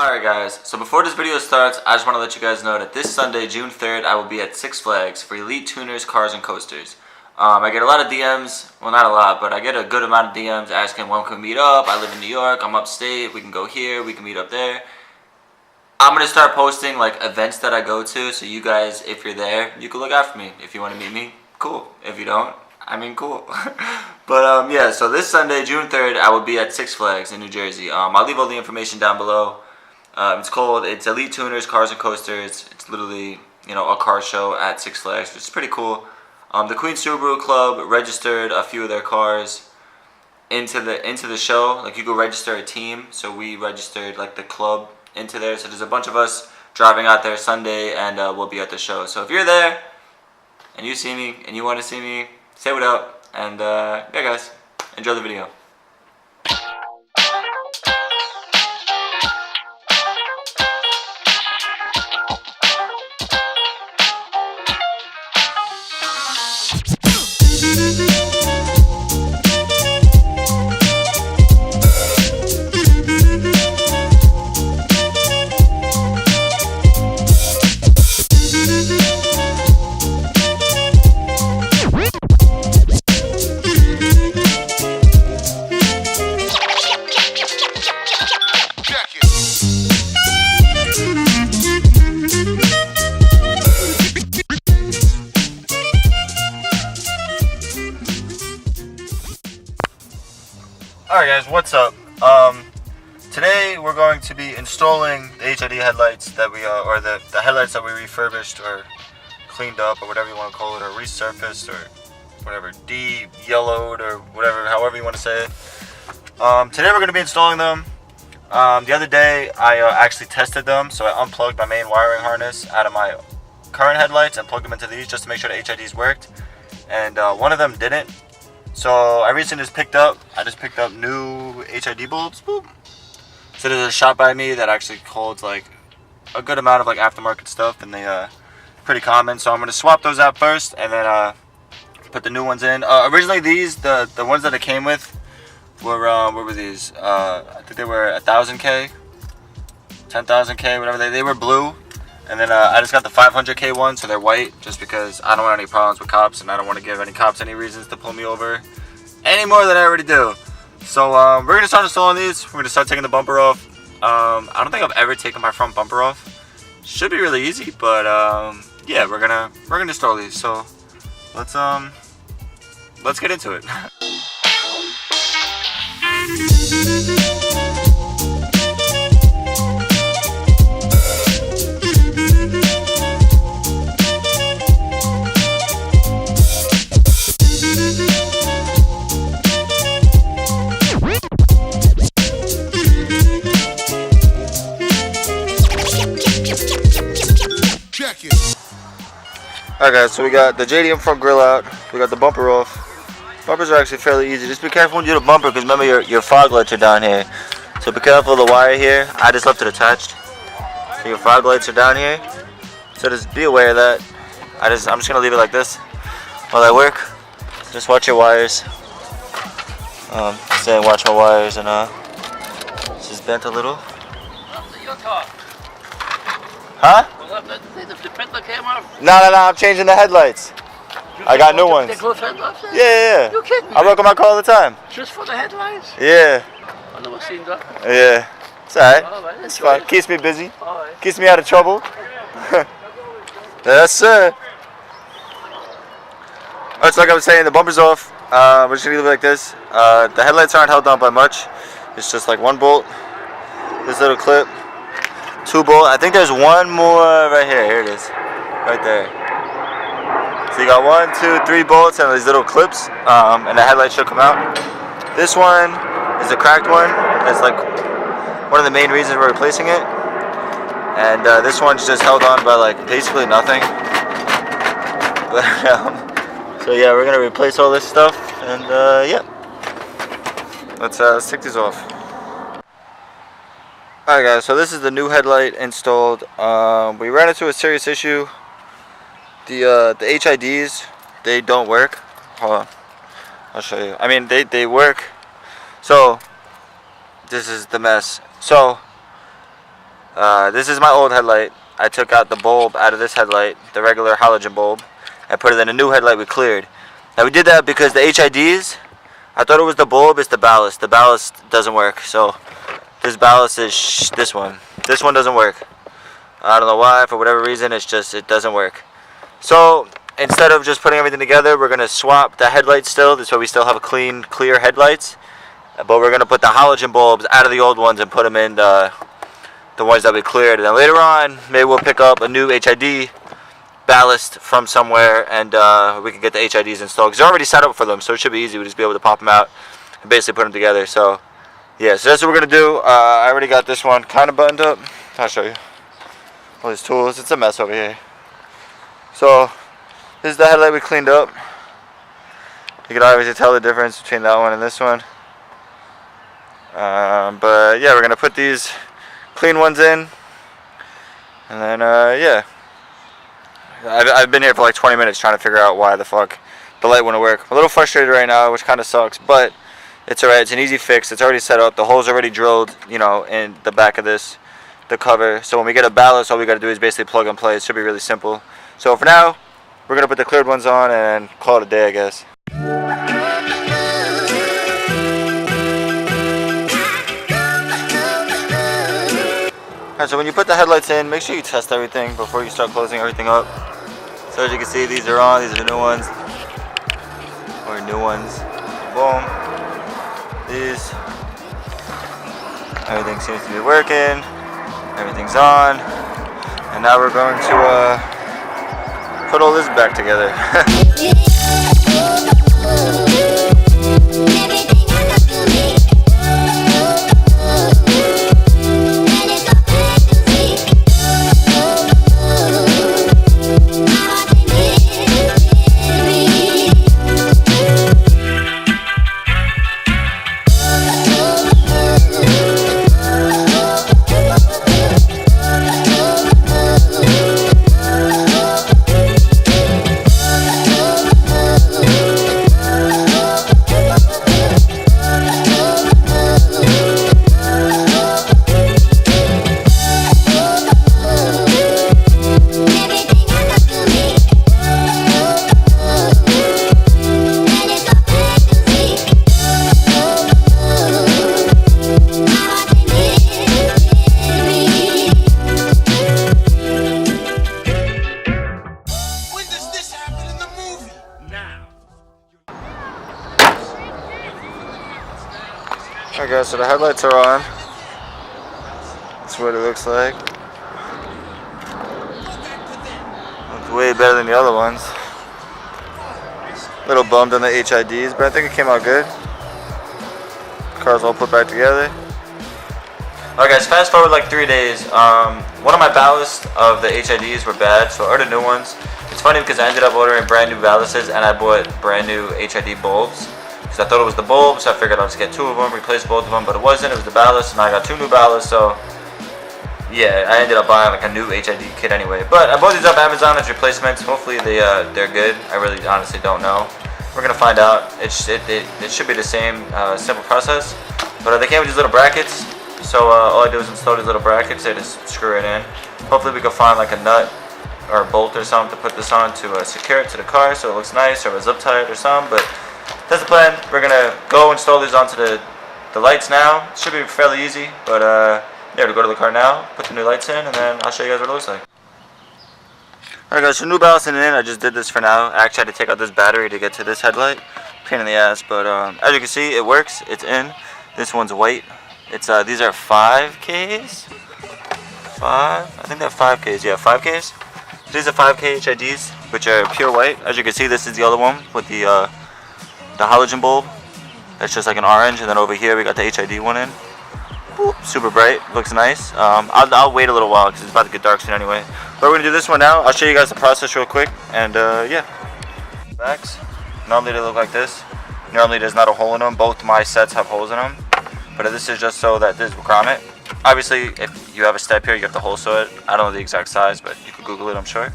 Alright guys, so before this video starts, I just want to let you guys know that this Sunday, June 3rd, I will be at Six Flags for Elite Tuners, Cars, and Coasters. I get a lot of DMs, well not a lot, but I get a good amount of DMs asking when can we meet up. I live in New York, I'm upstate, we can go here, we can meet up there. I'm going to start posting like events that I go to, so you guys, if you're there, you can look out for me. If you want to meet me, cool. If you don't, I mean cool. But yeah, so this Sunday, June 3rd, I will be at Six Flags in New Jersey. I'll leave all the information down below. It's Elite Tuners, Cars, and Coasters. It's literally, a car show at Six Flags, which is pretty cool. The Queen Subaru Club registered a few of their cars into the show. Like, you go register a team, so we registered like the club into there. So there's a bunch of us driving out there Sunday, and we'll be at the show. So if you're there and you see me and you want to see me, say what up. And yeah, guys, enjoy the video. Alright guys, what's up? Today we're going to be installing the HID headlights that we, or the headlights that we refurbished or cleaned up or whatever you want to call it, or resurfaced or whatever, de-yellowed or whatever, however you want to say it. Today we're going to be installing them. The other day I actually tested them, so I unplugged my main wiring harness out of my current headlights and plugged them into these just to make sure the HIDs worked, and one of them didn't. So I recently just picked up new HID bulbs. Boop. So there's a shop by me that actually holds like a good amount of like aftermarket stuff, and they pretty common. So I'm gonna swap those out first, and then put the new ones in. Originally these, the ones that it came with were what were these? I think they were 1,000K, 10,000K, whatever. They were blue. And then I just got the 500K one, so they're white, just because I don't want any problems with cops, and I don't want to give any cops any reasons to pull me over any more than I already do. So we're going to start installing these. We're going to start taking the bumper off. I don't think I've ever taken my front bumper off. Should be really easy, but yeah, we're gonna install these. So let's get into it. Alright guys, so we got the JDM front grill out, we got the bumper off. Bumpers are actually fairly easy. Just be careful when you do the bumper, because remember your fog lights are down here. So be careful of the wire here. I just left it attached. So your fog lights are down here. So just be aware of that. I'm just going to leave it like this while I work. Just watch your wires. Saying watch my wires, and it's just bent a little. Huh? No, I'm changing the headlights. I got new ones. Yeah. You kidding me? I work on my car all the time. Just for the headlights? Yeah. I've never seen that. Yeah. It's alright. It's fine. Keeps me busy. Right. Keeps me out of trouble. Yes, sir. Alright, so like I was saying, the bumper's off. We're just going to leave it like this. The headlights aren't held down by much. It's just like one bolt. This little clip. 2 bolt. I think there's one more right here. Here it is. Right there. So you got 1, 2, 3 bolts and these little clips, and the headlight should come out. This one is a cracked one. That's like one of the main reasons we're replacing it. And this one's just held on by like basically nothing. But, so yeah, we're gonna replace all this stuff, and yeah. Let's take these off. Alright guys, so this is the new headlight installed. We ran into a serious issue. The HIDs, they don't work. Hold on, I'll show you. I mean, they work. So this is the mess. So This is my old headlight. I took out the bulb out of this headlight, the regular halogen bulb, and put it in a new headlight we cleared. Now we did that because the HIDs, I thought it was the bulb, it's the ballast. The ballast doesn't work, so this ballast is this one. This one doesn't work. I don't know why, for whatever reason, it doesn't work. So instead of just putting everything together, we're gonna swap the headlights still. This way we still have clear headlights. But we're gonna put the halogen bulbs out of the old ones and put them in the ones that we cleared. And then later on, maybe we'll pick up a new HID ballast from somewhere, and we can get the HIDs installed. Because they're already set up for them, so it should be easy. We'll just be able to pop them out and basically put them together. So yeah, so that's what we're gonna do. I already got this one kind of buttoned up. I'll show you all these tools. It's a mess over here. So this is the headlight we cleaned up. You can obviously tell the difference between that one and this one. But yeah, we're gonna put these clean ones in, and then yeah, I've been here for like 20 minutes trying to figure out why the fuck the light wouldn't work. I'm a little frustrated right now, which kind of sucks, but it's alright. It's an easy fix. It's already set up. The hole's already drilled, you know, in the back of this, the cover. So when we get a ballast, all we gotta do is basically plug and play. It should be really simple. So for now, we're gonna put the cleared ones on and call it a day, I guess. Alright, so when you put the headlights in, make sure you test everything before you start closing everything up. So as you can see, these are on. These are the new ones. Or new ones. Boom. These. Everything seems to be working. Everything's on. And now we're going to put all this back together. Alright guys, so the headlights are on. That's what it looks like. Looks way better than the other ones. A little bummed on the HIDs, but I think it came out good. Car's all put back together. Alright guys, fast forward like 3 days. One of my ballasts of the HIDs were bad, so I ordered new ones. It's funny because I ended up ordering brand new ballasts and I bought brand new HID bulbs. Because I thought it was the bulb, so I figured I'll just get 2 of them, replace both of them, but it wasn't. It was the ballast, and I got 2 new ballasts, so yeah, I ended up buying like a new HID kit anyway. But I bought these off Amazon as replacements. Hopefully they're good. I really honestly don't know. We're gonna find out. It should be the same simple process. But they came with these little brackets, so all I do is install these little brackets. They just screw it in. Hopefully we can find like a nut or a bolt or something to put this on to secure it to the car so it looks nice, or a zip tie it or something. But that's the plan. We're gonna go install these onto the lights now. It should be fairly easy, but yeah, we'll go to the car now, put the new lights in, and then I'll show you guys what it looks like. Alright guys, so new ballasting in. I just did this for now. I actually had to take out this battery to get to this headlight. Pain in the ass, but as you can see, it works. It's in. This one's white. It's these are 5Ks. I think they're 5Ks. Yeah, 5Ks. These are 5K HIDs, which are pure white. As you can see, this is the other one with the halogen bulb. That's just like an orange, and then over here we got the HID one in. Boop, super bright, looks nice. I'll wait a little while because it's about to get dark soon anyway. But we're gonna do this one now. I'll show you guys the process real quick, and yeah. Backs. Normally they look like this. Normally there's not a hole in them. Both my sets have holes in them, but this is just so that this will grommet. Obviously, if you have a step here, you have to hole saw it. I don't know the exact size, but you could Google it, I'm sure.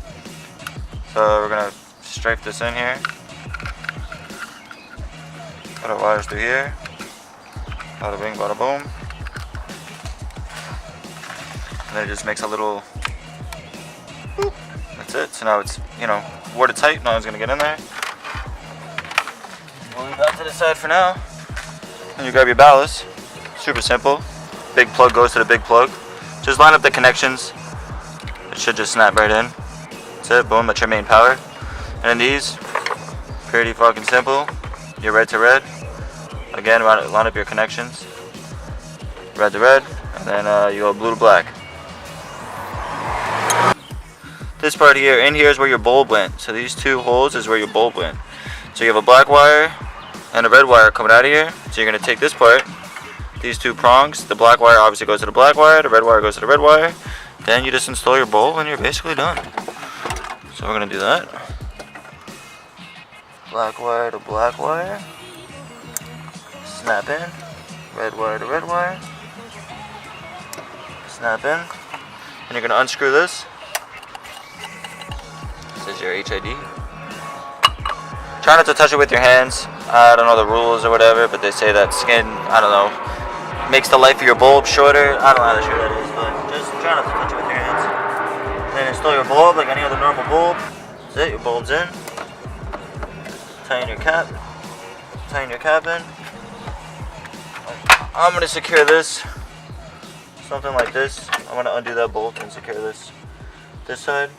So we're gonna strafe this in here. Put our wires through here. Bada bing, bada boom. then it just makes a little boop. That's it. So now it's, you know, watertight. No one's gonna get in there. We'll leave that to the side for now. And you grab your ballast. Super simple. Big plug goes to the big plug. Just line up the connections. It should just snap right in. That's it. Boom. That's your main power. And then these, pretty fucking simple. Your red to red. Again, line up your connections. Red to red. And then you go blue to black. This part here, in here is where your bulb went. So these two holes is where your bulb went. So you have a black wire and a red wire coming out of here. So you're going to take this part, these two prongs. The black wire obviously goes to the black wire. The red wire goes to the red wire. Then you just install your bulb and you're basically done. So we're going to do that. Black wire to black wire. Snap in. Red wire to red wire. Snap in. And you're going to unscrew this. This is your HID. Try not to touch it with your hands. I don't know the rules or whatever, but they say that skin, I don't know, makes the life of your bulb shorter. I don't know how sure that is, but just try not to touch it with your hands. Then install your bulb like any other normal bulb. That's it, your bulb's in. Tighten your cap. Tighten your cap in. I'm going to secure this. Something like this. I'm going to undo that bolt and secure this side.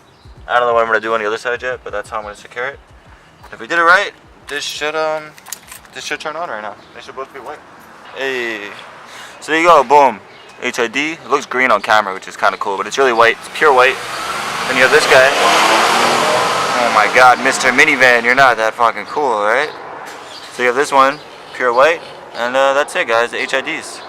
I don't know what I'm going to do on the other side yet, but that's how I'm going to secure it. If we did it right, this should turn on right now. They should both be white. Hey, so there you go, boom. HID. It looks green on camera, which is kind of cool, but it's really white. It's pure white. Then you have this guy. Oh my God, Mr. Minivan, you're not that fucking cool, right? So you have this one, pure white, and that's it, guys. The HIDs.